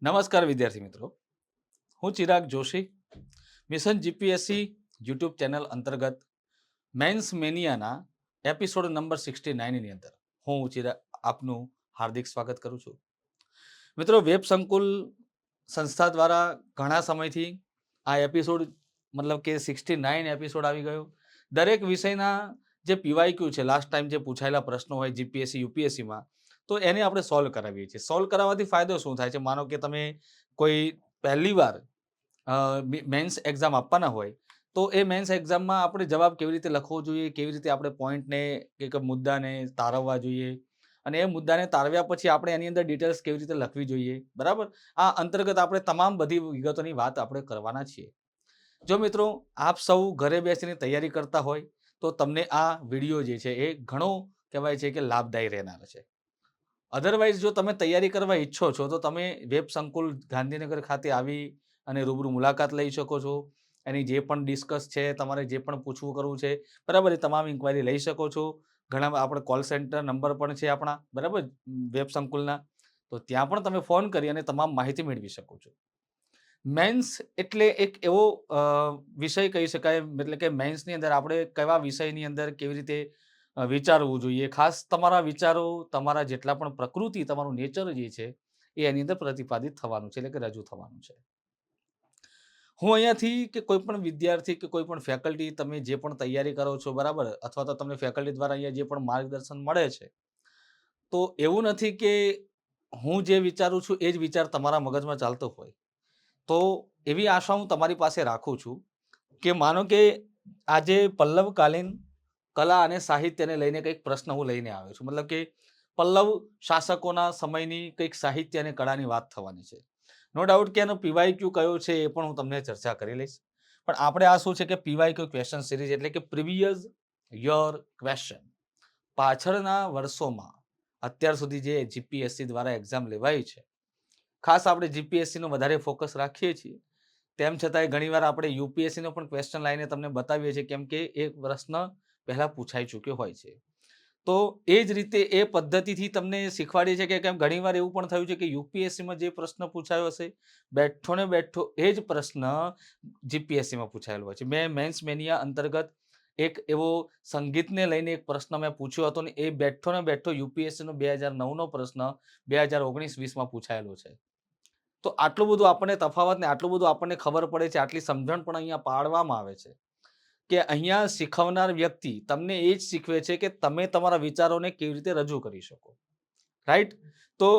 નમસ્કાર વિદ્યાર્થી મિત્રો, હું Chirag Joshi mission GPSC YouTube channel અંતર્ગત મેન્સ મેનિયાના એપિસોડ નંબર 69ની અંદર હું ચિરાગ આપનું હાર્દિક સ્વાગત કરું છું. મિત્રો, વેબ સંકુલ સંસ્થા દ્વારા ઘણા સમયથી આ એપિસોડ મતલબ કે 69 એપિસોડ આવી ગયો. દરેક વિષયના જે પીવાયક્યુ છે, લાસ્ટ ટાઈમ જે પૂછાયેલા પ્રશ્નો હોય જીપીએસસી યુપીએસસીમાં, તો એને આપણે સોલ્વ કરાવીએ છીએ. સોલ્વ કરાવવાથી ફાયદો શું થાય છે? માનો કે તમે કોઈ પહેલી વાર મેન્સ એક્ઝામ આપવાના હોય, તો એ મેન્સ એક્ઝામમાં આપણે જવાબ કેવી રીતે લખવો જોઈએ, કેવી રીતે આપણે પોઈન્ટને કે મુદ્દાને તારવવા જોઈએ, અને એ મુદ્દાને તારવ્યા પછી આપણે એની અંદર ડિટેલ્સ કેવી રીતે લખવી જોઈએ, બરાબર? આ અંતર્ગત આપણે તમામ બધી વિગતોની વાત આપણે કરવાના છીએ. જો મિત્રો આપ સૌ ઘરે બેસીને તૈયારી કરતા હોય તો તમને આ વિડીયો જે છે એ ઘણો કહેવાય છે કે લાભદાયી રહેનાર છે. અધરવાઇઝ જો તમે તૈયારી કરવા ઈચ્છો છો તો તમે વેબ સંકુલ ગાંધીનગર ખાતે આવી અને રૂબરૂ મુલાકાત લઈ શકો છો. એની જે પણ ડિસ્કસ છે, તમારે જે પણ પૂછવું કરવું છે, બરાબર, એ તમામ ઇન્ક્વાયરી લઈ શકો છો. ઘણા આપણે કોલ સેન્ટર નંબર પણ છે આપણા, બરાબર, વેબ સંકુલના. તો ત્યાં પણ તમે ફોન કરી અને તમામ માહિતી મેળવી શકો છો. મેન્સ એટલે એક એવો વિષય કહી શકાય, એટલે કે મેન્સની અંદર આપણે કેવા વિષયની અંદર કેવી રીતે વિચારવું જોઈએ. ખાસ તમારા વિચારો, તમારા જેટલા પણ પ્રકૃતિ, તમારું નેચર જે છે એ એની અંદર પ્રતિપાદિત થવાનું છે, એટલે કે રજૂ થવાનું છે. હું અહીંયાથી કે કોઈ પણ વિદ્યાર્થી કે કોઈ પણ ફેકલ્ટી, તમે જે પણ તૈયારી કરો છો, બરાબર, અથવા તો તમને ફેકલ્ટી દ્વારા અહીંયા જે પણ માર્ગદર્શન મળે છે, તો એવું નથી કે હું જે વિચારું છું એ જ વિચાર તમારા મગજમાં ચાલતો હોય. તો એવી આશા હું તમારી પાસે રાખું છું કે માનો કે આજે પલ્લવકાલીન કલા અને સાહિત્યને લઈને કંઈક પ્રશ્ન હું લઈને આવ્યો છું. મતલબ કે પલ્લવ શાસકોના સમયની કંઈક સાહિત્ય અને કળાની વાત થવાની છે. નો ડાઉટ કે એનો પીવાયક્યુ કયો છે એ પણ હું તમને ચર્ચા કરી લઈશ. પણ આપણે આ શું છે કે પીવાયક્યુ ક્વેશ્ચન સિરીઝ, એટલે કે પ્રીવિયસ યર ક્વેશ્ચન, પાછળના વર્ષોમાં અત્યાર સુધી જે જીપીએસસી દ્વારા એક્ઝામ લેવાઈ છે, ખાસ આપણે જીપીએસસીનો વધારે ફોકસ રાખીએ છીએ. તેમ છતાંય ઘણીવાર આપણે યુપીએસસીનો પણ ક્વેશ્ચન લાઈને તમને બતાવીએ છીએ, કેમ કે એક પ્રશ્ન પહેલા પૂછાઈ ચૂક્યો હોય છે. તો એ જ રીતે એ પદ્ધતિથી તમને શીખવાડીએ છીએ કે કેમ ઘણીવાર એવું પણ થયું છે કે યુપીએસસીમાં જે પ્રશ્ન પૂછાયો હશે, બેઠો ને બેઠો એ જ પ્રશ્ન જીપીએસસીમાં પૂછાયેલો હોય છે. મેં મેન્સ મેનિયા અંતર્ગત એક એવો સંગીતને લઈને એક પ્રશ્ન મેં પૂછ્યો હતો, ને એ બેઠો ને બેઠો યુપીએસસીનો 2009નો પ્રશ્ન 2019-20માં પૂછાયેલો છે. તો આટલું બધું આપણને તફાવત ને આટલું બધું આપણને ખબર પડે છે, આટલી સમજણ પણ અહીંયા પાડવામાં આવે છે કે અહીંયા શીખવનાર વ્યક્તિ તમને એ જ શીખવે છે કે તમે તમારા વિચારોને કેવી રીતે રજૂ કરી શકો, રાઈટ? તો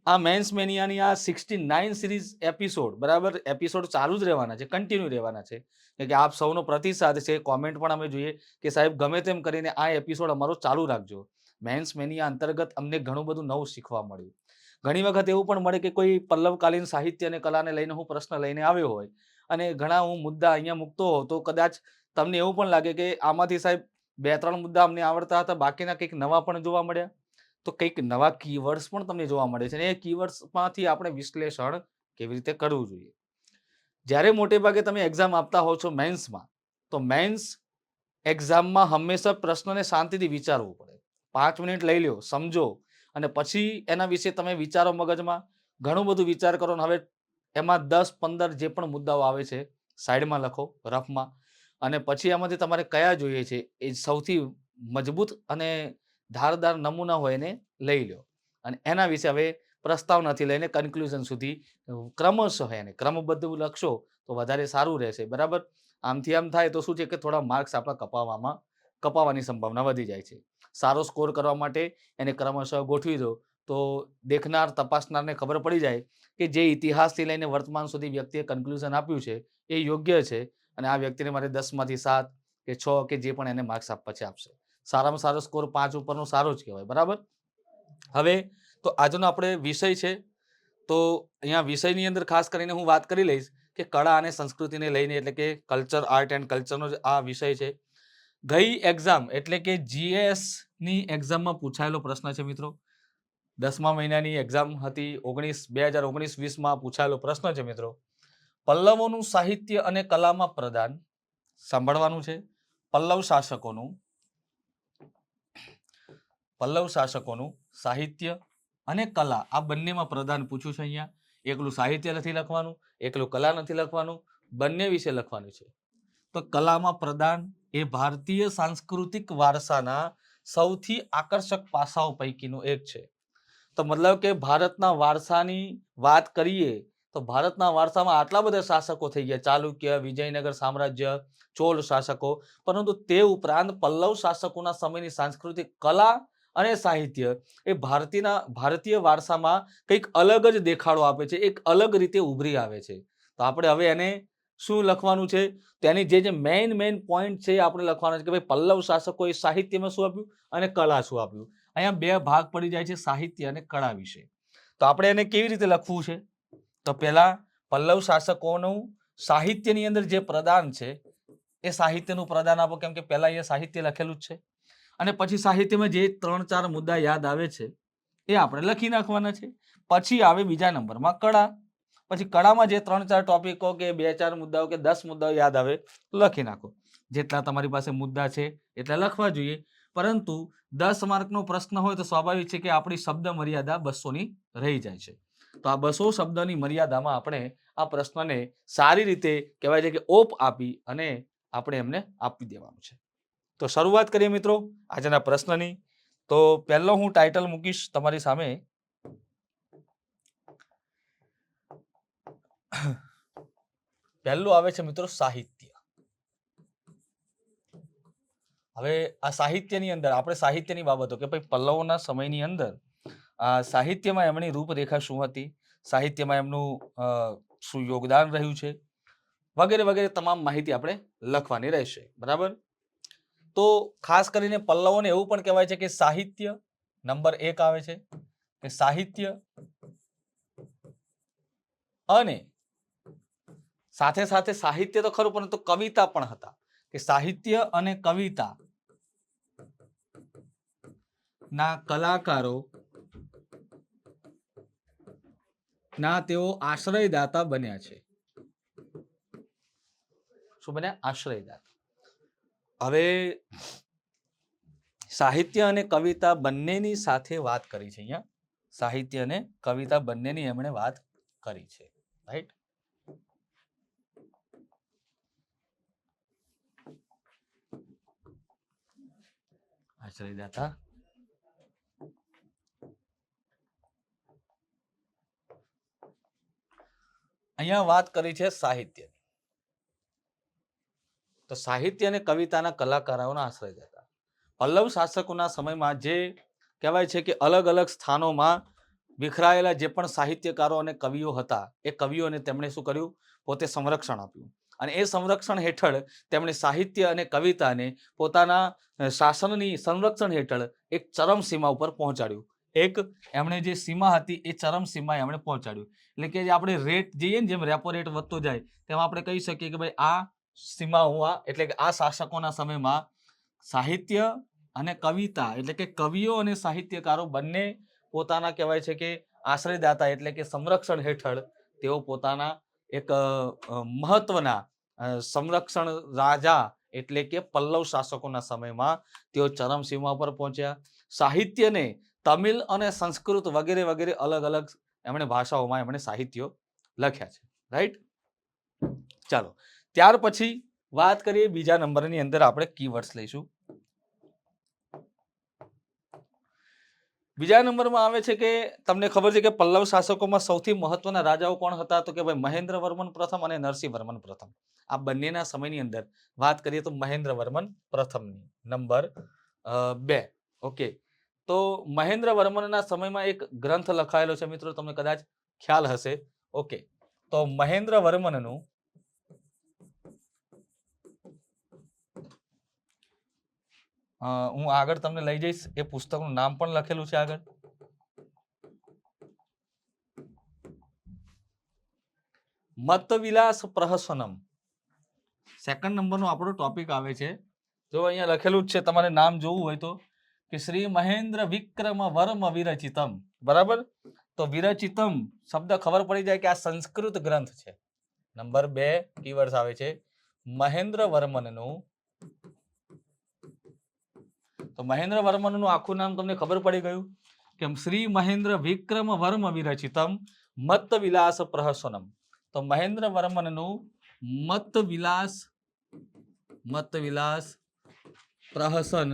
આ મેન્સ મેનિયાની આ 69 સિરીઝ એપિસોડ, બરાબર, એપિસોડ ચાલુ જ રહેવાના છે, કન્ટિન્યુ રહેવાના છે, કે આપ સૌનો પ્રતિસાદ છે, કોમેન્ટ પણ અમે જોઈએ કે સાહેબ ગમે તેમ કરીને આ એપિસોડ અમારો ચાલુ રાખજો. મેન્સ મેનિયા અંતર્ગત અમને ઘણું બધું નવું શીખવા મળ્યું. ઘણી વખત એવું પણ મળે કે કોઈ પલ્લવકાલીન સાહિત્ય અને કલાને લઈને હું પ્રશ્ન લઈને આવ્યો હોય અને ઘણા હું મુદ્દા અહીંયા મૂકતો હોઉં, તો કદાચ તમને એવું પણ લાગે કે આમાંથી સાહેબ 2-3 મુદ્દા અમને આવડતા હતા, બાકીના કંઈક નવા પણ જોવા મળ્યા. તો કંઈક નવા કીવર્ડ્સ પણ તમને જોવા મળે છે, અને એ કીવર્ડ્સમાંથી આપણે વિશ્લેષણ કેવી રીતે કરવું જોઈએ. જ્યારે મોટે ભાગે તમે એક્ઝામ આપતા હો છો મેન્સમાં, તો મેન્સ એક્ઝામમાં હંમેશા પ્રશ્નને શાંતિથી વિચારવું પડે. 5 મિનિટ લઈ લો, સમજો, અને પછી એના વિશે તમે વિચારો મગજમાં, ઘણું બધું વિચાર કરો. હવે એમાં 10-15 જે પણ મુદ્દાઓ આવે છે સાઈડમાં લખો રફમાં, અને પછી એમાંથી તમારે કયા જોઈએ છે એ સૌથી મજબૂત અને ધારદાર નમૂના હોય એને લઈ લો, અને એના વિશે હવે પ્રસ્તાવનાથી લઈને કન્ક્લુઝન સુધી ક્રમશઃ એને ક્રમબદ્ધ લખશો તો વધારે સારું રહેશે, બરાબર? આમથી આમ થાય તો શું છે કે થોડા માર્ક્સ આપણા કપાવવાની સંભાવના વધી જાય છે. સારો સ્કોર કરવા માટે એને ક્રમશઃ ગોઠવી દો, તો દેખનાર, તપાસનારને ખબર પડી જાય કે જે ઇતિહાસથી લઈને વર્તમાન સુધી વ્યક્તિએ કન્ક્લુઝન આપ્યું છે એ યોગ્ય છે, અને આ વ્યક્તિને મારે 10માંથી 7 કે 6 કે જે પણ એને માર્ક્સ આપવા છે આપશે. સારામાં સારો સ્કોર 5 ઉપરનો સારો જ કહેવાય, બરાબર? હવે તો આજનો આપણે વિષય છે, તો અહીંયા વિષયની અંદર ખાસ કરીને હું વાત કરી લઈશ કે કળા અને સંસ્કૃતિને લઈને, એટલે કે કલ્ચર, આર્ટ એન્ડ કલ્ચરનો આ વિષય છે. ગઈ એક્ઝામ એટલે કે જીએસની એક્ઝામમાં પૂછાયેલો પ્રશ્ન છે મિત્રો. 10મા મહિનાની એક્ઝામ હતી 2019-20માં પૂછાયેલો પ્રશ્ન છે મિત્રો. પલ્લવોનું સાહિત્ય અને કલામાં પ્રદાન, સાંભળવાનું છે, પલ્લવ શાસકોનું સાહિત્ય અને કલા આ બંનેમાં પ્રદાન પૂછ્યું છે અહીંયા. એકલું સાહિત્ય નથી લખવાનું, એકલું કલા નથી લખવાનું, બંને વિશે લખવાનું છે. તો કલામાં પ્રદાન એ ભારતીય સાંસ્કૃતિક વારસાના સૌથી આકર્ષક પાસાઓ પૈકીનું એક છે. તો મતલબ કે ભારતના વારસાની વાત કરીએ તો ભારતના વારસામાં આટલા બધા શાસકો થઈ ગયા, ચાલુક્ય, વિજયનગર સામ્રાજ્ય, ચોલ શાસકો, પરંતુ તે ઉપરાંત પલ્લવ શાસકોના સમયની સાંસ્કૃતિક કલા અને સાહિત્ય એ ભારતીય વારસામાં કંઈક અલગ જ દેખાડો આપે છે, એક અલગ રીતે ઉભરી આવે છે. તો આપણે હવે એને શું લખવાનું છે? તેની જે મેઇન પોઈન્ટ છે આપણે લખવાના છે કે ભાઈ પલ્લવ શાસકોએ સાહિત્યમાં શું આપ્યું અને કલા શું આપ્યું. અહીંયા બે ભાગ પડી જાય છે સાહિત્ય અને કળા વિશે. તો આપણે એને કેવી રીતે લખવું છે? તો પહેલા પલ્લવ શાસકોનું સાહિત્યની અંદર જે પ્રદાન છે એ સાહિત્યનું પ્રદાન આપો, કેમ કે પહેલા અહીંયા સાહિત્ય લખેલું જ છે. અને પછી સાહિત્યમાં જે 3-4 મુદ્દા યાદ આવે છે એ આપણે લખી નાખવાના છે. પછી આવે બીજા નંબરમાં કળા. પછી કળામાં જે 3-4 ટોપિકો કે 2-4 મુદ્દાઓ કે 10 મુદ્દાઓ યાદ આવે લખી નાખો. જેટલા તમારી પાસે મુદ્દા છે એટલા લખવા જોઈએ. પરંતુ 10 માર્કનો પ્રશ્ન હોય તો સ્વાભાવિક છે કે આપણી શબ્દ મર્યાદા 200ની રહી જાય છે. તો આ 200 શબ્દની મર્યાદામાં આપણે આ પ્રશ્નને સારી રીતે કહેવાય છે કે ઓપ આપી અને આપણે એમને આપી દેવાનું છે. તો શરૂઆત કરીએ મિત્રો આજના પ્રશ્નની. તો પહેલો હું ટાઇટલ મૂકીશ તમારી સામે. પહેલું આવે છે મિત્રો સાહિત્ય. હવે આ સાહિત્યની અંદર આપણે સાહિત્યની બાબતો કે ભાઈ પલ્લવોના સમયની અંદર સાહિત્યમાં એમની રૂપરેખા શું હતી, સાહિત્યમાં એમનું શું યોગદાન રહ્યું છે, વગેરે વગેરે તમામ માહિતી આપણે લખવાની રહેશે. બરાબર. તો ખાસ કરીને પલ્લવોને એવું પણ કહેવાય છે કે સાહિત્ય નંબર 1 આવે છે કે સાહિત્ય અને સાથે સાથે સાહિત્ય તો ખરું પરંતુ કવિતા પણ હતા કે સાહિત્ય અને કવિતા ના કલાકારો ના તેઓ આશ્રયદાતા બન્યા છે. શું બન્યા? આશ્રયદાતા. હવે સાહિત્ય અને કવિતા બંનેની સાથે વાત કરી છે. અહીંયા સાહિત્ય અને કવિતા બંનેની એમણે વાત કરી છે. રાઈટ. આશ્રયદાતા. અહીંયા વાત કરી છે સાહિત્ય. તો સાહિત્ય અને કવિતાના કલાકારોના આશ્રયદાતા. પલ્લવ શાસકોના સમયમાં જે કહેવાય છે કે અલગ અલગ સ્થાનોમાં વિખરાયેલા જે પણ સાહિત્યકારો અને કવિઓ હતા એ કવિઓને તેમણે શું કર્યું? પોતે સંરક્ષણ આપ્યું. અને એ સંરક્ષણ હેઠળ તેમણે સાહિત્ય અને કવિતાને પોતાના શાસનની સંરક્ષણ હેઠળ એક ચરમસીમા ઉપર પહોંચાડ્યું. એક એમણે જે સીમા હતી એ ચરમસીમા એમણે પહોંચાડ્યું. એટલે કે આપણે રેટ જઈએ ને જેમ રેપો રેટ વધતો જાય તેમ આપણે કહી શકીએ કે ભાઈ આ સીમાઓ એટલે કે આ શાસકોના સમયમાં સાહિત્ય અને કવિતા એટલે કે કવિઓ અને સાહિત્યકારો બંને પોતાના કહેવાય છે કે આશ્રયદાતા એટલે કે સંરક્ષણ હેઠળ તેઓ પોતાના એક મહત્વના સંરક્ષણ રાજા એટલે કે પલ્લવ શાસકોના સમયમાં તેઓ ચરમસીમા પર પહોંચ્યા. સાહિત્યને તમિલ અને સંસ્કૃત વગેરે વગેરે અલગ અલગ એમણે ભાષાઓમાં એમણે સાહિત્યો લખ્યા છે. રાઈટ. ચાલો ત્યાર પછી વાત કરીએ બીજા નંબરની અંદર આપણે કીવર્ડ્સ લઈશું. બીજા નંબરમાં આવે છે કે તમને ખબર છે કે પલ્લવ શાસકોમાં સૌથી મહત્વના રાજાઓ કોણ હતા? તો કે ભાઈ મહેન્દ્રવર્મન પ્રથમ અને નરસિંહવર્મન પ્રથમ. આ બંનેના સમયની અંદર વાત કરીએ તો મહેન્દ્રવર્મન પ્રથમની નંબર 2. ઓકે. તો મહેન્દ્રવર્મનના સમયમાં એક ગ્રંથ લખાયેલો છે મિત્રો, તમને કદાચ ખ્યાલ હશે. ઓકે. તો મહેન્દ્રવર્મનનું હું આગળ તમને લઈ જઈશ. એ પુસ્તકનું નામ પણ લખેલું છે આગળ. મતવિલાસ પ્રહસનમ. સેકન્ડ નંબરનો આપણો ટોપિક આવે છે. જો અહીંયા લખેલું જ છે, તમારે નામ જોવું હોય તો કે શ્રી મહેન્દ્ર વિક્રમ વર્મ વિરચિતમ. બરાબર. તો વિરચિતમ શબ્દ ખબર પડી જાય કે આ સંસ્કૃત ગ્રંથ છે. નંબર 2 કીવર્ડ્સ આવે છે મહેન્દ્રવર્મનનું. તો મહેન્દ્રવર્મનનું આખું નામ તમને ખબર પડી ગયું કે શ્રી મહેન્દ્ર વિક્રમ વર્મ વિરચિતમ મત્ત વિલાસ પ્રહસનમ. તો મહેન્દ્ર વર્મનનું મત્ત વિલાસ પ્રહસન.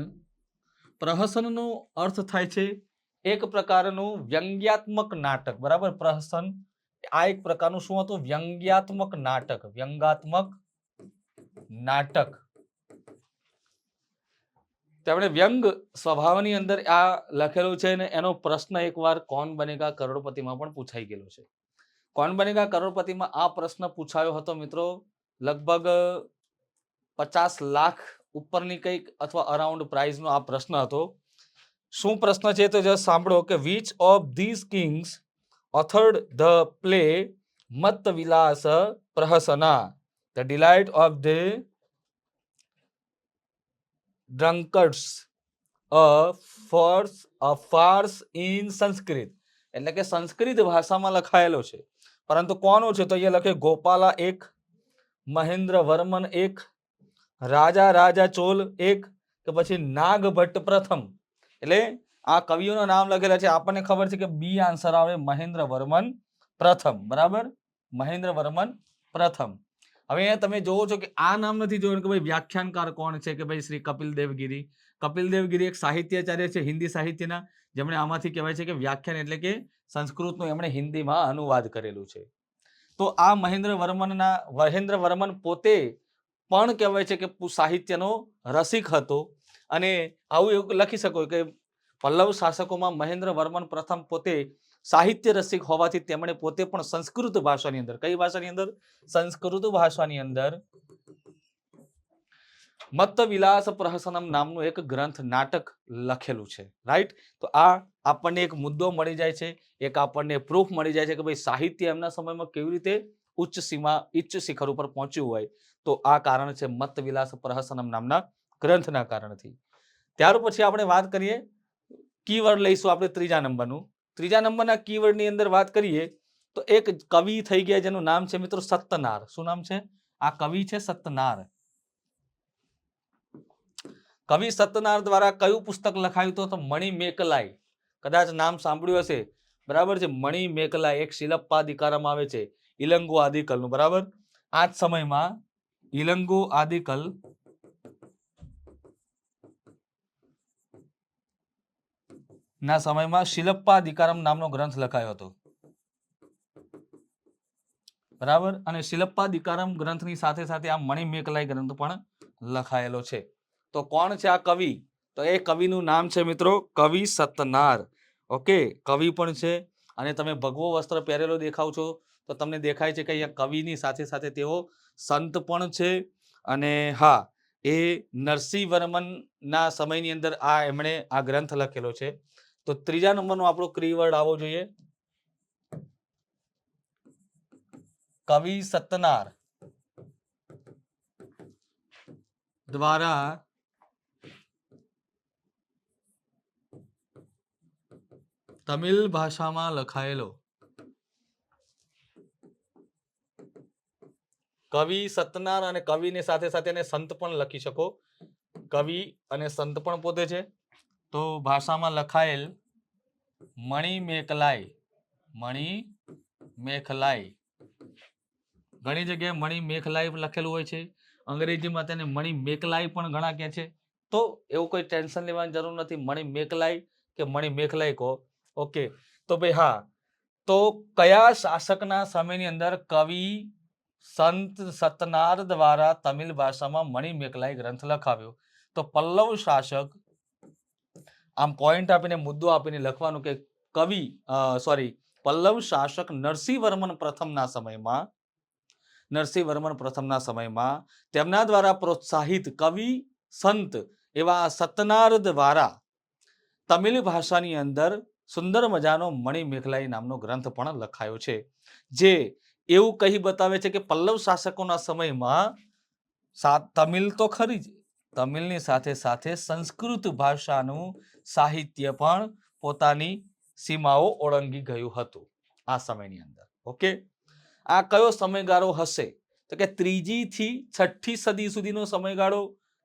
પ્રહસનનો અર્થ થાય છે એક પ્રકારનું વ્યંગ્યાત્મક નાટક. બરાબર, પ્રહસન આ એક પ્રકારનું શું હતું? વ્યંગ્યાત્મક નાટક. વ્યંગાત્મક નાટક. તેમણે વ્યંગ સ્વભાવની અંદર આ લખેલું છે અને એનો પ્રશ્ન એકવાર કોણ બનેગા કરોડપતિમાં પણ પૂછાઈ ગયેલો છે. કોણ બનેગા કરોડપતિમાં આ પ્રશ્ન પૂછાયો હતો મિત્રો, લગભગ 50 લાખ ઉપરની કંઈક અથવા અરાઉન્ડ પ્રાઇઝનો આ પ્રશ્ન હતો. શું પ્રશ્ન છે તો જસ્ટ સાંભળો કે which of these kings authored the play Mattavilasa Prahasana, the delight of the drunkards, a farce in Sanskrit. એટલે કે સંસ્કૃત ભાષામાં લખાયેલો છે, પરંતુ કોનો છે તો અહીંયા લખે ગોપાલા એક, મહેન્દ્ર વર્મન એક, રાજા ચોલ એક, કે પછી નાગભટ્ટ પ્રથમ. એટલે આ કવિઓના નામ લખેલા છે. આપણને ખબર છે કે બી આન્સર આવે, મહેન્દ્ર વર્મન પ્રથમ. બરાબર, મહેન્દ્ર વર્મન પ્રથમ. હવે અહીંયા તમે જોવો છો કે આ નામ નથી જોયું કે ભાઈ વ્યાખ્યાનકાર કોણ છે, કે ભાઈ શ્રી કપિલ દેવગીરી. કપિલ દેવગીરી એક સાહિત્યાચાર્ય છે હિન્દી સાહિત્યના, જેમણે આમાંથી કહેવાય છે કે વ્યાખ્યાન એટલે કે સંસ્કૃતનું એમણે હિન્દીમાં અનુવાદ કરેલું છે. તો આ મહેન્દ્ર વર્મન પોતે પણ કહેવાય છે કે સાહિત્યનો રસિક હતો. અને આવું એવું લખી શકો કે પલ્લવ શાસકોમાં મહેન્દ્ર વર્મન પ્રથમ પોતે સાહિત્ય રસિક હોવાથી તેમણે પોતે પણ સંસ્કૃત ભાષાની અંદર, કઈ ભાષાની અંદર? સંસ્કૃત ભાષાની અંદર મત્ત વિલાસ પ્રહસનમ નામનું એક ગ્રંથ, નાટક લખેલું છે. રાઈટ. તો આ આપણને એક મુદ્દો મળી જાય છે, એક આપણને પ્રૂફ મળી જાય છે કે ભાઈ સાહિત્ય એમના સમયમાં કેવી રીતે ઉચ્ચ શિખર ઉપર પહોંચ્યું હોય. તો આ કારણ છે મત્ત વિલાસ પ્રહસનમ નામના ગ્રંથના કારણથી. ત્યાર પછી આપણે વાત કરીએ, કીવર્ડ લઈશું આપણે ત્રીજા નંબરનું. ત્રીજા નંબરના કીવર્ડની અંદર વાત કરીએ તો એક કવિ થઈ ગયા જેનું નામ છે મિત્રો સત્તનાર. શું નામ છે? આ કવિ છે સત્તનાર. કવિ સત્તનાર દ્વારા કયું પુસ્તક લખાયું તો મણિમેકલાઈ. કદાચ નામ સાંભળ્યું હશે. બરાબર છે, મણિમેકલાઈ એક શિલપ્પાદિકારમ આવે છે ઇલંગો આદિકલનું. બરાબર, આ જ સમયમાં ઇલંગો આદિકલ ના સમયમાં શિલપ્પાદિકારમ નામનો ગ્રંથ લખાયો હતો. બરાબર, અને શિલપ્પાદિકારમ ગ્રંથની સાથે સાથે આ મણિમેકલાઈ ગ્રંથ પણ લખાયેલો છે. તો કોણ છે આ કવિ? તો એ કવિનું નામ છે મિત્રો કવિ સત્તનાર. ઓકે, કવિ પણ છે અને તમે ભગવો વસ્ત્ર પહેરેલો દેખાવ છો તો તમને દેખાય છે કે અહીંયા કવિની સાથે સાથે તેઓ સંત પણ છે. અને હા, એ નરસિંહ વર્મનના સમયની અંદર એમણે આ ગ્રંથ લખેલો છે. તો ત્રીજા નંબરનો આપણો કીવર્ડ આવવો જોઈએ કવિ સત્તનાર દ્વારા તમિલ ભાષામાં લખાયેલો. કવિ સત્તનાર અને કવિની સાથે સાથે એને સંત પણ લખી શકો. કવિ અને સંત પણ પોતે છે. તો ભાષામાં લખાયેલ મણિમેકલાઈ. ઘણી જગ્યાએ મણિમેકલાઈ લખેલું હોય છે. અંગ્રેજીમાં તેને મણિમેકલાઈ પણ ઘણા કહે છે. તો એવું કોઈ ટેન્શન લેવાની જરૂર નથી. મણિમેકલાઈ કે મણિમેકલાઈ કહો. ઓકે, તો ભાઈ હા, તો કયા શાસકના સમયની અંદર કવિ સંત સત્તનાર દ્વારા તમિલ ભાષામાં મણિમેકલાઈ ગ્રંથ લખાવ્યો? તો પલ્લવ શાસક. આમ પોઈન્ટ આપીને મુદ્દો આપીને લખવાનું કે પલ્લવ શાસક નરસિંહ વર્મન પ્રથમના સમયમાં તેમના દ્વારા પ્રોત્સાહિત કવિ સંત એવા સત્તનાર દ્વારા તમિલ ભાષાની અંદર સુંદર મજાનો મણિમેકલાઈ નામનો ગ્રંથ પણ લખાયો છે, જે એવું કહી બતાવે છે કે પલ્લવ શાસકોના સમયમાં તમિલ તો ખરી જ, તમિલની સાથે સાથે સંસ્કૃત ભાષાનું સાહિત્ય પણ પોતાની સીમાઓ ઓળંગી ગયું હતું આ સમયની અંદર. ઓકે, આ કયો સમયગાળો હશે તો કે 3જી થી 6ઠી સદી સુધીનો સમયગાળો.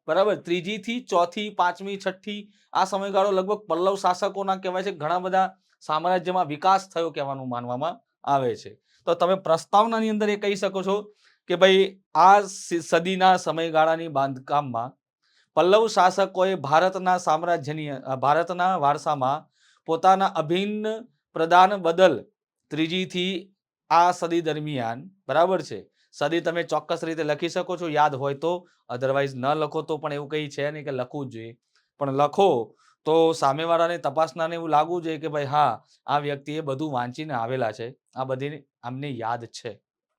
બરાબર, 3જી થી 4થી 5મી 6ઠી આ સમયગાળો લગભગ પલ્લવ શાસકોના કહેવાય છે ઘણા બધા સામ્રાજ્યમાં વિકાસ થયો કહેવાનું માનવામાં આવે છે. તો તમે પ્રસ્તાવનાની અંદર એ કહી શકો છો કે ભાઈ આ સદીના સમયગાળાની બાંધકામમાં પલ્લવ શાસકોએ ભારતના વારસામાં પોતાના અભિન્ન પ્રદાન બદલ ત્રીજીથી આ સદી દરમિયાન, બરાબર છે, સદી તમે ચોક્કસ રીતે લખી શકો છો યાદ હોય તો, અધરવાઇઝ ન લખો તો પણ એવું કંઈ છે નહીં કે લખવું જ જોઈએ, પણ લખો તો સામેવાળાને તપાસનારને એવું લાગવું જોઈએ કે ભાઈ હા આ વ્યક્તિએ બધું વાંચીને આવેલા છે, આ બધી આમને યાદ છે,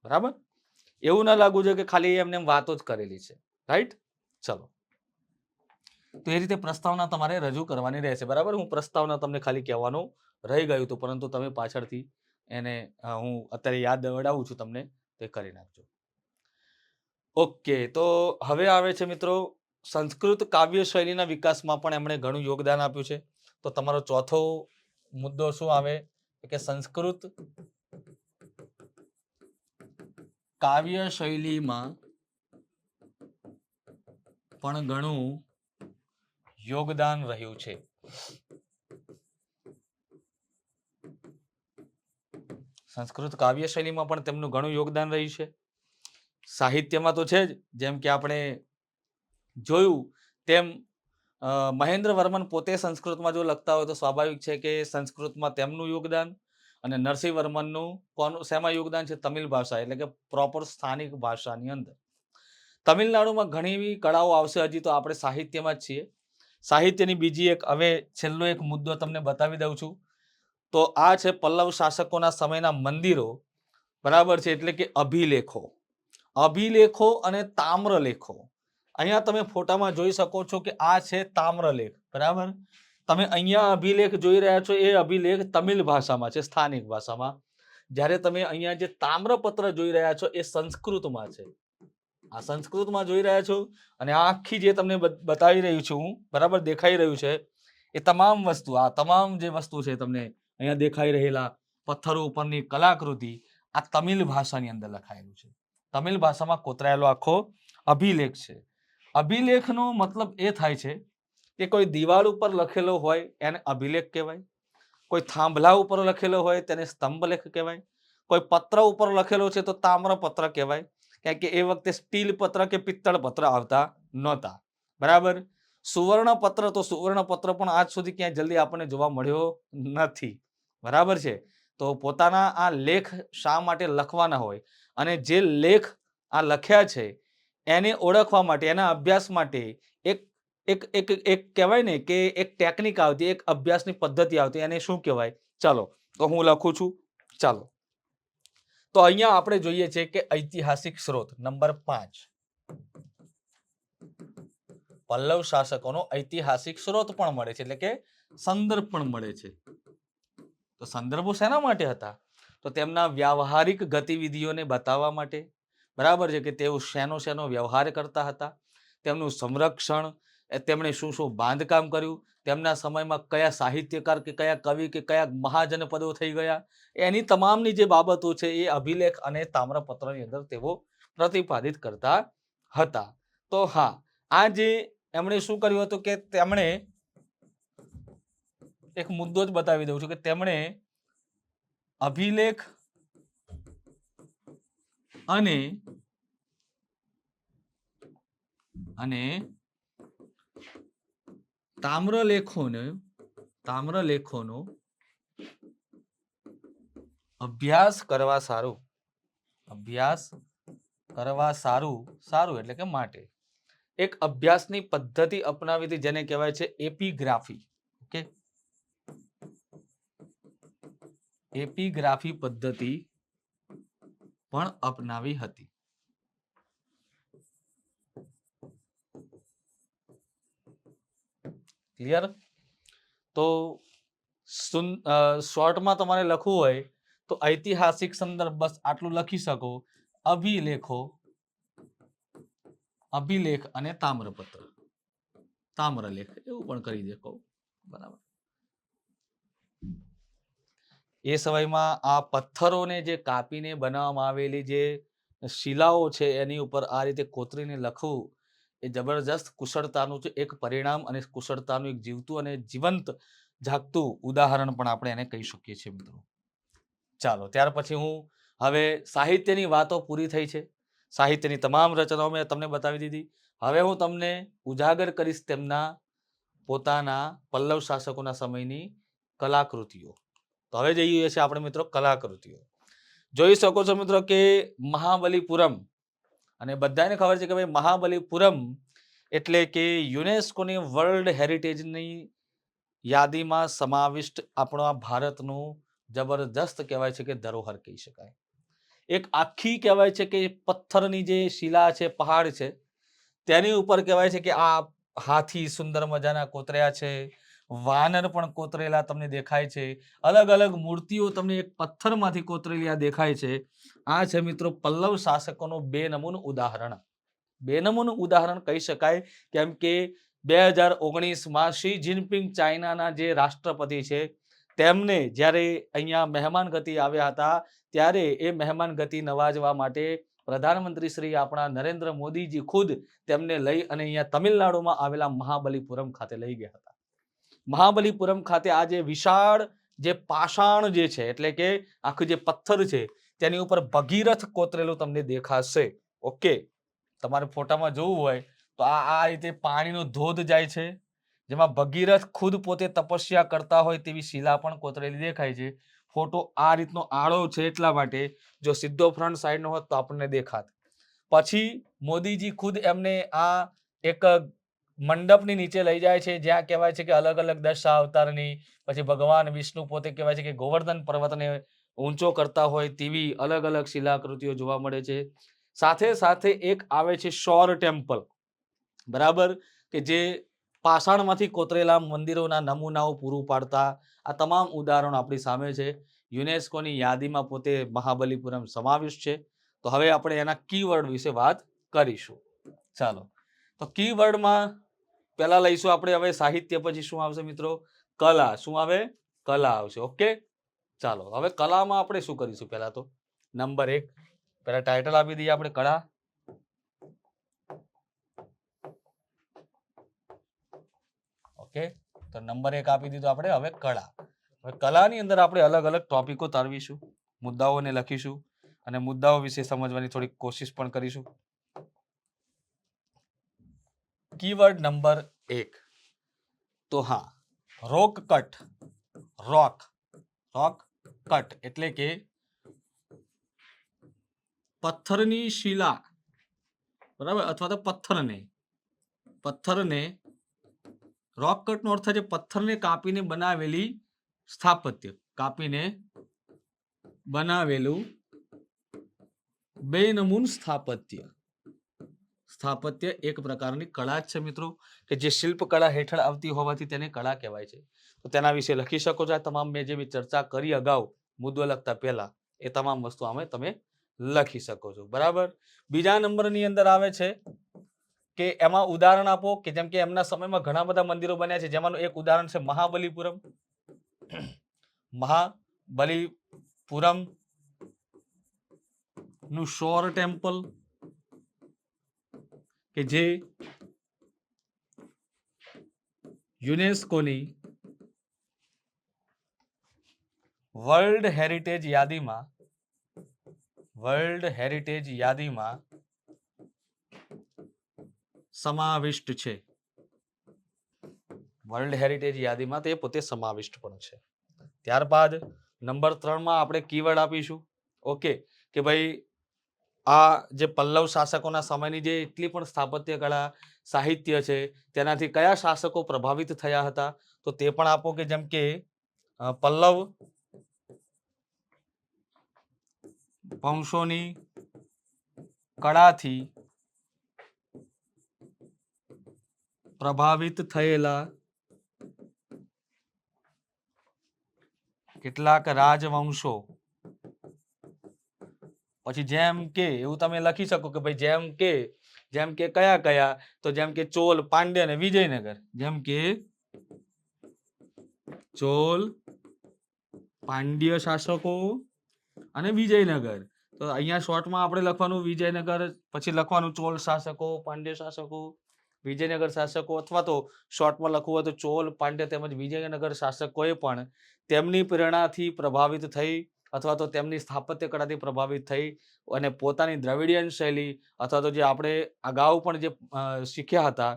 બરાબર, એવું ના લાગવું જોઈએ કે ખાલી એમને વાતો જ કરેલી છે, રાઈટ. ચલો, તો એ રીતે પ્રસ્તાવના તમારે રજૂ કરવાની રહેશે, બરાબર. હું પ્રસ્તાવના તમને ખાલી કહેવાનું રહી ગયું હતું, પરંતુ તમે પાછળથી એને હું અત્યારે યાદ દેવડાવું છું તમને, તે કરી નાખજો. ઓકે, તો હવે આવે છે મિત્રો સંસ્કૃત કાવ્ય શૈલીના વિકાસમાં પણ એમણે ઘણું યોગદાન આપ્યું છે. તો તમારો ચોથો મુદ્દો શું આવે કે સંસ્કૃત કાવ્ય શૈલીમાં પણ ઘણું યોગદાન રહ્યું છે. સંસ્કૃત કાવ્ય શૈલીમાં પણ તેમનું ઘણું યોગદાન રહ્યું છે. સાહિત્યમાં તો છે જ, જેમ કે આપણે જોયું તેમ મહેન્દ્ર વર્મન પોતે સંસ્કૃતમાં જો લખતા હોય તો સ્વાભાવિક છે કે સંસ્કૃતમાં તેમનું યોગદાન અને નરસિંહ વર્મનનું શેમાં યોગદાન છે? તમિલ ભાષા, એટલે કે પ્રોપર સ્થાનિક ભાષાની અંદર. તમિલનાડુમાં ઘણી એવી કળાઓ આવશે, હજી તો આપણે સાહિત્યમાં જ છીએ. સાહિત્યની બીજી એક, હવે છેલ્લો એક મુદ્દો તમને બતાવી દઉં છું. તો આ છે પલ્લવ શાસકોના સમયના મંદિરો, બરાબર છે, એટલે કે અભિલેખો અને તામ્રલેખો. અહીંયા તમે ફોટામાં જોઈ શકો છો કે આ છે તામ્રલેખ, બરાબર. તમે અહીંયા અભિલેખ જોઈ રહ્યા છો, એ અભિલેખ તમિલ ભાષામાં છે, સ્થાનિક ભાષામાં. જ્યારે તમે અહીંયા જે તામ્રપત્ર જોઈ રહ્યા છો એ સંસ્કૃતમાં છે. આ સંસ્કૃતમાં જોઈ રહ્યા છો, અને આખી જે તમને બતાવી રહ્યું છું હું, બરાબર, દેખાઈ રહ્યું છે, એ તમામ વસ્તુ, આ તમામ જે વસ્તુ છે તમને અહીંયા દેખાઈ રહેલા પથ્થરો ઉપરની કલાકૃતિ, આ તમિલ ભાષાની અંદર લખાયેલું છે. તમિલ ભાષામાં કોતરાયેલો આખો અભિલેખ છે. અભિલેખનો મતલબ એ થાય છે કે કોઈ દિવાલ ઉપર લખેલો હોય એને અભિલેખ કહેવાય, કોઈ થાંભલા ઉપર લખેલો હોય તેને સ્તંભલેખ કહેવાય, કોઈ પત્ર ઉપર લખેલો છે તો તામ્રપત્ર કહેવાય, કારણ કે એ વખતે સ્ટીલ પત્ર કે પિત્તળ પત્ર આવતા નહોતા, બરાબર. સુવર્ણપત્ર પણ આજ સુધી ક્યાંય જલ્દી આપણને જોવા મળ્યો નથી, બરાબર છે. તો પોતાના આ લેખ શા માટે લખવાના હોય, અને જે લેખ આ લખ્યા છે એને ઓળખવા માટે, એના અભ્યાસ માટે એક એક એક એક કહેવાય ને કે એક ટેકનિક આવતી, એક અભ્યાસની પદ્ધતિ આવતી, એને શું કહેવાય? ચાલો, તો હું લખું છું. ચાલો, તો અહીંયા આપણે જોઈએ છે કે ઐતિહાસિક સ્ત્રોત નંબર 5, પલ્લવ શાસકોનો ઐતિહાસિક સ્ત્રોત પણ મળે છે, એટલે કે સંદર્ભ પણ મળે છે. તો સંદર્ભો શેના માટે હતા? તો તેમના વ્યવહારિક ગતિવિધિઓને બતાવવા માટે, બરાબર છે, કે તેઓ શેનો વ્યવહાર કરતા હતા, તેમનું સંરક્ષણ, તેમણે શું શું બાંધકામ કર્યું, તેમના સમયમાં કયા સાહિત્યકાર કે કયા કવિ કે કયા મહાજનપદો થઈ ગયા, એની તમામની જે બાબતો છે એ અભિલેખ અને તામ્રપત્રની અંદર તેઓ પ્રતિપાદિત કરતા હતા. તો હા, આ જે એમણે શું કર્યું હતું કે તેમણે એક મુદ્દો જ બતાવી દઉં છું કે તેમણે અભિલેખ અને તામ્રલેખોનો અભ્યાસ કરવા સારું એટલે કે માટે એક અભ્યાસની પદ્ધતિ અપનાવી હતી, જેને કહેવાય છે એપિગ્રાફી. ઓકે, એપિગ્રાફી પદ્ધતિ પણ અપનાવી હતી. ક્લિયર? તો શોર્ટમાં તમારે લખવું હોય તો ઐતિહાસિક સંદર્ભ બસ આટલું લખી શકો. અભિલેખ અને તામ્રલેખ એવું પણ કરી દેખો, બરાબર. એ સમયમાં આ પથ્થરોને જે કાપીને બનાવવામાં આવેલી જે શિલાઓ છે એની ઉપર આ રીતે કોતરીને લખવું એ જબરજસ્ત કુશળતાનું એક પરિણામ અને કુશળતાનું એક જીવતું અને જીવંત જાગતું ઉદાહરણ પણ આપણે એને કહી શકીએ છીએ મિત્રો. ચાલો ત્યાર પછી હું હવે સાહિત્યની વાતો પૂરી થઈ છે. સાહિત્યની તમામ રચનાઓ મેં તમને બતાવી દીધી. હવે હું તમને ઉજાગર કરીશ તેમના પોતાના પલ્લવ શાસકોના સમયની કલાકૃતિઓ. તો હવે જઈએ છીએ આપણે મિત્રો કલાકૃતિઓ. જોઈ શકો છો મિત્રો કે મહાબલીપુરમ, અને બધાને ખબર છે કે ભાઈ મહાબલીપુરમ એટલે કે યુનેસ્કોની વર્લ્ડ હેરિટેજની યાદીમાં સમાવિષ્ટ આપણા ભારતનું જબરદસ્ત કહેવાય છે કે ધરોહર કહી શકાય. એક આખી કહેવાય છે કે પથ્થરની જે શિલા છે, પહાડ છે, તેની ઉપર કહેવાય છે કે આ હાથી સુંદર મજાના કોતર્યા છે, વાનર પણ કોતરેલા તમને દેખાય છે, અલગ અલગ મૂર્તિઓ તમને એક પથ્થરમાંથી કોતરેલી આ દેખાય છે. આ છે મિત્રો પલ્લવ શાસકોનું બેનમૂન ઉદાહરણ. બેનમૂન ઉદાહરણ કહી શકાય કેમ કે 2019માં શી જિનપિંગ ચાઇનાના જે રાષ્ટ્રપતિ છે તેમને જ્યારે અહીંયા મહેમાન ગતિ આવ્યા હતા ત્યારે એ મહેમાન ગતિ નવાજવા માટે પ્રધાનમંત્રી શ્રી આપણા નરેન્દ્ર મોદીજી ખુદ તેમને લઈ અને અહીંયા તમિલનાડુમાં આવેલા મહાબલીપુરમ ખાતે લઈ ગયા હતા. મહાબલીપુરમ ખાતે આ જે વિશાળ જે પાષાણ જે છે એટલે કે આખું જે પથ્થર છે તેની ઉપર ભગીરથ કોતરેલું તમને દેખાશે. ઓકે, તમારે ફોટામાં જોવું હોય તો આ રીતે પાણીનો ધોધ જાય છે જેમાં ભગીરથ ખુદ પોતે તપસ્યા કરતા હોય તેવી શિલા પણ કોતરેલી દેખાય છે. ફોટો આ રીતનો આડો છે એટલા માટે, જો સીધો ફ્રન્ટ સાઈડનો હોત તો આપણને દેખાત. પછી મોદીજી ખુદ એમને આ એક મંડપની નીચે લઈ જાય છે જ્યાં કહેવાય છે કે અલગ અલગ 10 અવતારની, પછી ભગવાન વિષ્ણુ પોતે કહેવાય છે કે ગોવર્ધન પર્વતને ઊંચો કરતા હોય તેવી અલગ અલગ શિલાકૃતિઓ જોવા મળે છે. સાથે સાથે એક આવે છે શોર ટેમ્પલ, બરાબર, કે જે પાષાણમાંથી કોતરેલા મંદિરોના નમૂનાઓ પૂરું પાડતા આ તમામ ઉદાહરણો આપણી સામે છે. યુનેસ્કોની યાદીમાં પોતે મહાબલીપુરમ સમાવિષ્ટ છે. તો હવે આપણે એના કીવર્ડ વિશે વાત કરીશું. ચાલો, તો કીવર્ડમાં પહેલા લઈશું આપણે હવે સાહિત્ય, પછી શું આવશે મિત્રો? કલા. શું આવે? કલા આવશે. ઓકે, ચાલો હવે કલામાં આપણે શું કરીશું? પહેલા તો નંબર 1, પહેલા ટાઇટલ આપી દઈએ આપણે કળા. ઓકે, તો નંબર 1 આપી દીધો આપણે હવે કળા. હવે કલાની અંદર આપણે અલગ અલગ ટોપિકો તારવીશું, મુદ્દાઓને લખીશું અને મુદ્દાઓ વિશે સમજવાની થોડી કોશિશ પણ કરીશું. કીવર્ડ નંબર 1, તો હા, રોક કટ. રોક કટ એટલે કે પથ્થરની શિલા, બરાબર, અથવા તો પથ્થરને રોક કટનો અર્થ છે પથ્થરને કાપીને બનાવેલી સ્થાપત્ય, કાપીને બનાવેલું બેનમૂન સ્થાપત્ય. સ્થાપત્ય એક પ્રકારની કળા જ છે મિત્રો, કે જે શિલ્પકળા હેઠળ આવતી હોવાથી તેને કળા કહેવાય છે. તો તેના વિશે લખી શકો છો. આ તમામ મેં જે ચર્ચા કરી અગાઉ મુદ્દો લખતા પહેલા એ તમામ વસ્તુ આમે તમે લખી શકો છો, બરાબર. બીજા નંબરની અંદર આવે છે કે એમાં ઉદાહરણ આપો કે જેમ કે એમના સમયમાં ઘણા બધા મંદિરો બન્યા છે, જેમાંનું એક ઉદાહરણ છે મહાબલીપુરમ. મહાબલીપુરમ નું શોર ટેમ્પલ કે જે યુનેસ્કોની વર્લ્ડ હેરિટેજ યાદીમાં સમાવિષ્ટ છે. વર્લ્ડ હેરિટેજ યાદીમાં તે પોતે સમાવિષ્ટ પણ છે. ત્યારબાદ નંબર 3માં આપણે કીવર્ડ આપીશું. ઓકે, કે ભાઈ આ જે પલ્લવ શાસકોના સમયની જે એટલી પણ સ્થાપત્ય કળા, સાહિત્ય છે તેનાથી કયા શાસકો પ્રભાવિત થયા હતા, તો તે પણ આપો કે જેમ કે પલ્લવ વંશોની કળાથી પ્રભાવિત થયેલા કેટલાક રાજવંશો. પછી જેમ કે એવું તમે લખી શકો કે ભાઈ જેમ કે કયા, તો જેમ કે ચોલ, પાંડ્ય અને વિજયનગર. જેમ કે ચોલ, પાંડ્ય શાસકો અને વિજયનગર. તો અહીંયા શોર્ટમાં આપણે લખવાનું વિજયનગર, પછી લખવાનું ચોલ શાસકો, પાંડ્ય શાસકો, વિજયનગર શાસકો, અથવા તો શોર્ટમાં લખવું હોય તો ચોલ, પાંડ્ય તેમજ વિજયનગર શાસકોએ પણ તેમની પ્રેરણાથી પ્રભાવિત થઈ અથવા તો તેમની સ્થાપત્ય કળાથી પ્રભાવિત થઈ અને પોતાની દ્રવિડિયન શૈલી અથવા તો જે આપણે અગાઉ પણ જે શીખ્યા હતા,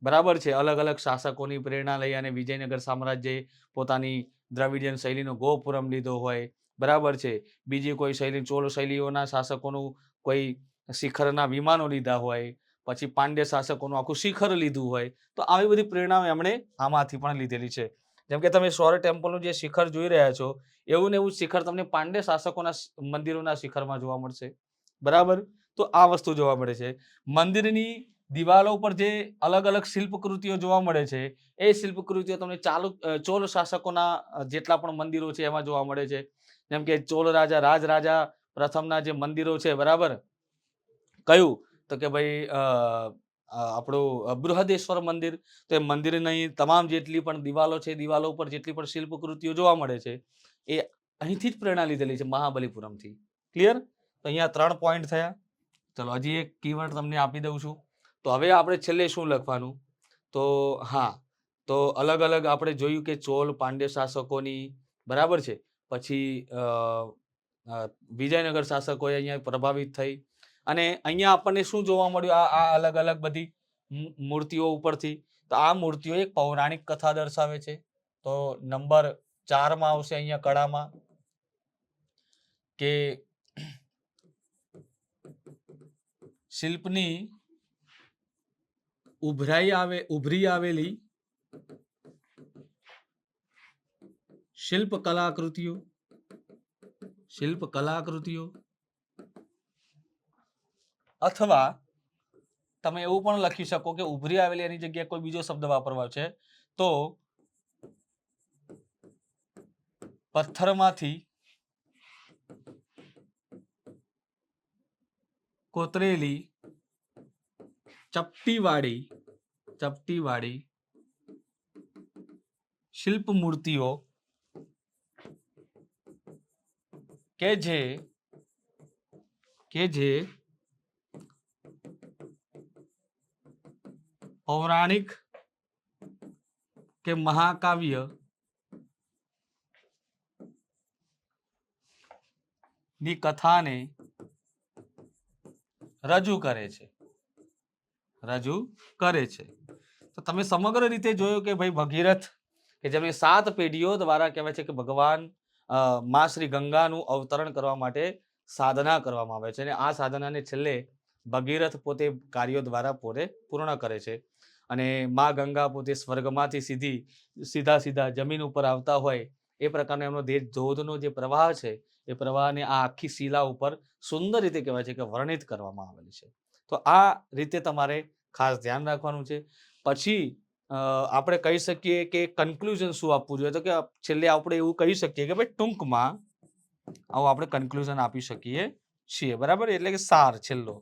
બરાબર છે, અલગ અલગ શાસકોની પ્રેરણા લઈ અને વિજયનગર સામ્રાજ્યએ પોતાની દ્રવિડિયન શૈલીનો ગોપુરમ લીધો હોય, બરાબર છે, બીજી કોઈ શૈલી ચોલ શૈલીઓના શાસકોનું કોઈ શિખરના વિમાનો લીધા હોય, પછી પાંડ્ય શાસકોનું આખું શિખર લીધું હોય, તો આવી બધી પ્રેરણાઓ એમણે આમાંથી પણ લીધેલી છે. જેમ કે તમે સૌર ટેમ્પલનું જે શિખર જોઈ રહ્યા છો, એવું ને એવું શિખર તમને પાંડ્ય શાસકોના મંદિરોના શિખરમાં જોવા મળશે, બરાબર. તો આ વસ્તુ જોવા મળે છે. મંદિરની દિવાલો પર જે અલગ અલગ શિલ્પકૃતિઓ જોવા મળે છે, એ શિલ્પકૃતિઓ તમને ચોલ શાસકોના જેટલા પણ મંદિરો છે એમાં જોવા મળે છે. જેમ કે ચોલ રાજા રાજા પ્રથમના જે મંદિરો છે, બરાબર, કયું તો કે ભાઈ આપણું બૃહદેશ્વર મંદિર. તો એ મંદિરની તમામ જેટલી પણ દિવાલો છે, દિવાલો ઉપર જેટલી પણ શિલ્પકૃતિઓ જોવા મળે છે, એ અહીંથી જ પ્રેરણા લીધેલી છે, મહાબલીપુરમથી. ક્લિયર? તો અહીંયા 3 પોઈન્ટ થયા. ચલો હજી એક કીવર્ડ તમને આપી દઉં છું. તો હવે આપણે છેલ્લે શું લખવાનું? તો હા, તો અલગ અલગ આપણે જોયું કે ચોલ પાંડ્ય શાસકોની, બરાબર છે, પછી વિજયનગર શાસકોએ અહીંયા પ્રભાવિત થઈ અને અહીંયા આપણને શું જોવા મળ્યું આ અલગ અલગ બધી મૂર્તિઓ ઉપરથી? તો આ મૂર્તિઓ એક પૌરાણિક કથા દર્શાવે છે. તો નંબર 4 માં આવશે અહીંયા કળામાં કે શિલ્પની ઉભરી આવેલી શિલ્પ કલાકૃતિઓ અથવા તમે એવું પણ લખી શકો કે ઉભરી આવેલી એની જગ્યાએ કોઈ બીજો શબ્દ વાપરવાનો છે, તો પથ્થરમાંથી કોતરેલી ચપટીવાળી શિલ્પ મૂર્તિઓ કે જે પૌરાણિક કે મહાકાવ્ય ની કથાને રજૂ કરે છે. તો તમે સમગ્ર રીતે જોયું કે ભાઈ ભગીરથ કે જેમની 7 પેઢીઓ દ્વારા કહેવાય છે કે ભગવાન માં શ્રી ગંગાનું અવતરણ કરવા માટે સાધના કરવામાં આવે છે અને આ સાધનાને છેલ્લે ભગીરથ પોતે કાર્યો દ્વારા પોતે પૂર્ણ કરે છે અને માં ગંગા પોતે સ્વર્ગમાંથી સીધા જમીન ઉપર આવતા હોય એ પ્રકારનો એમનો ધોધનો જે પ્રવાહ છે એ પ્રવાહને આ આખી શિલા ઉપર સુંદર રીતે કહેવાય છે કે વર્ણિત કરવામાં આવેલી છે. તો આ રીતે તમારે ખાસ ધ્યાન રાખવાનું છે. પછી આપણે કહી શકીએ કે કન્ક્લુઝન શું આપવું જોઈએ? તો કે છેલ્લે આપણે એવું કહી શકીએ કે ભાઈ ટૂંકમાં આવું આપણે કન્ક્લુઝન આપી શકીએ છીએ, બરાબર, એટલે કે સાર છેલ્લો.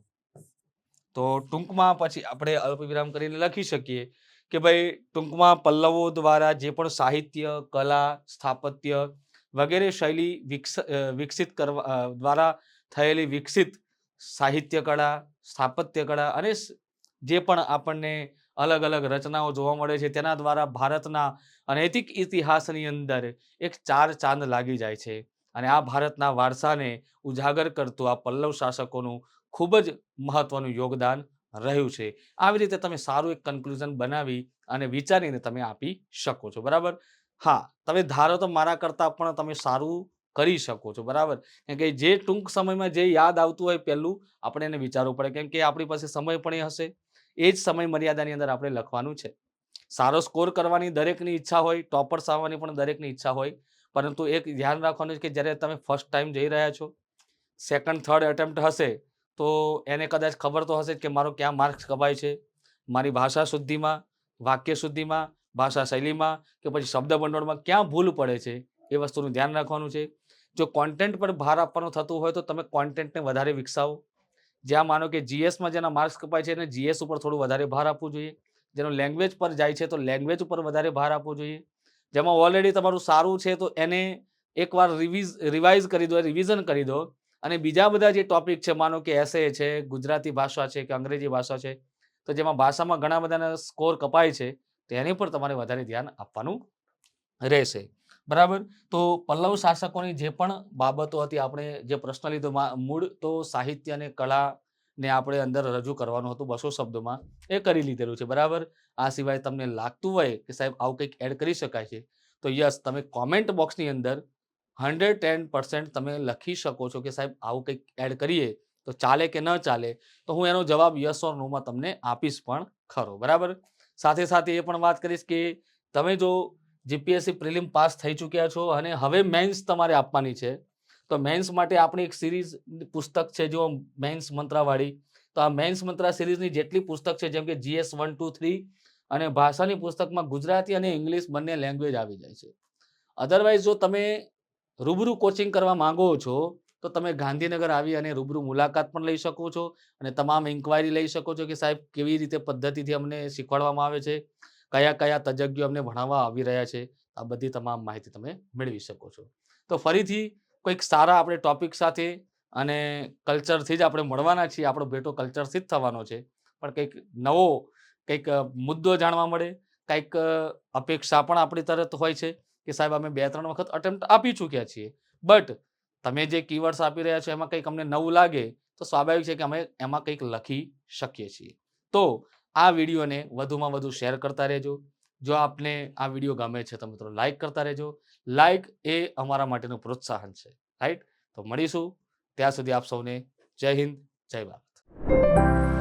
તો ટૂંકમાં પછી આપણે અલ્પવિરામ કરીને લખી શકીએ કે ભાઈ ટૂંકમાં પલ્લવો દ્વારા જે પણ સાહિત્ય, કલા, સ્થાપત્ય વગેરે શૈલી વિકસિત કરવા દ્વારા થયેલી વિકસિત સાહિત્ય કળા, સ્થાપત્ય કળા અને જે પણ આપણને અલગ અલગ રચનાઓ જોવા મળે છે તેના દ્વારા ભારતના અનૈતિક ઇતિહાસની અંદર એક 4 ચાંદ લાગી જાય છે અને આ ભારતના વારસાને ઉજાગર કરતું આ પલ્લવ શાસકોનું ખૂબ જ મહત્વનું યોગદાન રહ્યું છે. આવી રીતે તમે સારું એક કન્ક્લુઝન બનાવી અને વિચારીને તમે આપી શકો છો, બરાબર. હા, તમે ધારો તો મારા કરતાં પણ તમે સારું કરી શકો છો, બરાબર. કેમ કે જે ટૂંક સમયમાં જે યાદ આવતું હોય પહેલું આપણે એને વિચારવું પડે, કેમ કે આપણી પાસે સમય પણ હશે, એ જ સમય મર્યાદાની અંદર આપણે લખવાનું છે. સારો સ્કોર કરવાની દરેકની ઈચ્છા હોય, ટોપર્સ આવવાની પણ દરેકની ઈચ્છા હોય, પરંતુ એક ધ્યાન રાખવાનું છે કે જ્યારે તમે ફર્સ્ટ ટાઈમ જઈ રહ્યા છો, સેકન્ડ થર્ડ એટેમ્પ્ટ હશે તો એને કદાચ ખબર તો હશે કે મારો ક્યાં માર્ક્સ કપાય છે, મારી ભાષા શુદ્ધિમાં, વાક્ય શુદ્ધિમાં, ભાષા શૈલીમાં કે પછી શબ્દ ભંડોળમાં ક્યાં ભૂલ પડે છે, એ વસ્તુનું ધ્યાન રાખવાનું છે. જો કોન્ટેન્ટ પર ભાર આપવાનું થતું હોય તો તમે કોન્ટેન્ટને વધારે વિકસાવો. જ્યાં માનો કે જીએસમાં જેના માર્ક્સ કપાય છે એને જીએસ ઉપર થોડું વધારે ભાર આપવું જોઈએ. જેનો લેંગ્વેજ પર જાય છે તો લેંગ્વેજ ઉપર વધારે ભાર આપવો જોઈએ. જેમાં ઓલરેડી તમારું સારું છે તો એને એકવાર રિવાઇઝ કરી દો, રિવિઝન કરી દો અને બીજા બધા જે ટોપિક છે, માનો કે એસે છે, ગુજરાતી ભાષા છે કે અંગ્રેજી ભાષા છે, તો જેમાં ભાષામાં ઘણા બધાના સ્કોર કપાય છે તો એની પર તમારે વધારે ધ્યાન આપવાનું રહેશે. બરાબર. તો પલ્લવ શાસકોની જે પણ બાબતો હતી આપણે જે પ્રશ્ન લીધો મૂળ તો સાહિત્ય અને કળાને આપણે અંદર રજૂ કરવાનું હતું 200 શબ્દોમાં એ કરી લીધેલું છે. બરાબર. આ સિવાય તમને લાગતું હોય કે સાહેબ આવું કંઈક એડ કરી શકાય છે તો યસ તમે કોમેન્ટ બોક્સની અંદર 110% તમે લખી શકો છો કે સાહેબ આવું કંઈક એડ કરીએ તો ચાલે કે ન ચાલે તો હું એનો જવાબ યસ ઓર નોમાં તમને આપીશ પણ ખરો. બરાબર. સાથે સાથે એ પણ વાત કરીશ કે તમે જો જીપીએસસી પ્રિલિમ પાસ થઈ ચૂક્યા છો અને હવે મેન્સ તમારે આપવાની છે તો મેન્સ માટે આપણી એક સિરીઝ પુસ્તક છે જો મેન્સ મંત્રાવાળી. તો આ મેન્સ મંત્રા સિરીઝની જેટલી પુસ્તક છે જેમ કે GS 1, 2, 3 અને ભાષાની પુસ્તકમાં ગુજરાતી અને ઇંગ્લિશ બંને લેંગ્વેજ આવી જાય છે. અધરવાઇઝ જો તમે રૂબરૂ કોચિંગ કરવા માંગો છો તો તમે ગાંધીનગર આવી અને રૂબરૂ મુલાકાત પણ લઈ શકો છો અને તમામ ઇન્ક્વાયરી લઈ શકો છો કે સાહેબ કેવી રીતે પદ્ધતિથી અમને શીખવાડવામાં આવે છે, કયા કયા તજજ્ઞો અમને ભણાવવા આવી રહ્યા છે. આ બધી તમામ માહિતી તમે મેળવી શકો છો. તો ફરીથી કોઈક સારા આપણે ટોપિક સાથે અને કલ્ચરથી જ આપણે મળવાના છીએ. આપણો ભેટો કલ્ચરથી જ થવાનો છે. પણ કંઈક નવો કંઈક મુદ્દો જાણવા મળે, કંઈક અપેક્ષા પણ આપણી તરફ હોય છે કે સાહેબ અમે 2-3 વખત અટેમ્પ્ટ આપી ચૂક્યા છીએ. બટ તમે જે કીવર્ડ્સ આપી રહ્યા છો એમાં કંઈક અમને નવું લાગે તો સ્વાભાવિક છે કે અમે એમાં કંઈક લખી શકીએ છીએ. તો આ વિડીયોને વધુમાં વધુ શેર કરતા રહેજો. જો આપને આ વિડીયો ગમે છે તો મિત્રો લાઈક કરતા રહેજો. લાઈક એ અમારા માટેનું પ્રોત્સાહન છે. રાઈટ. તો મળીશું ત્યાં સુધી આપ સૌને જય હિન્દ, જય ભારત.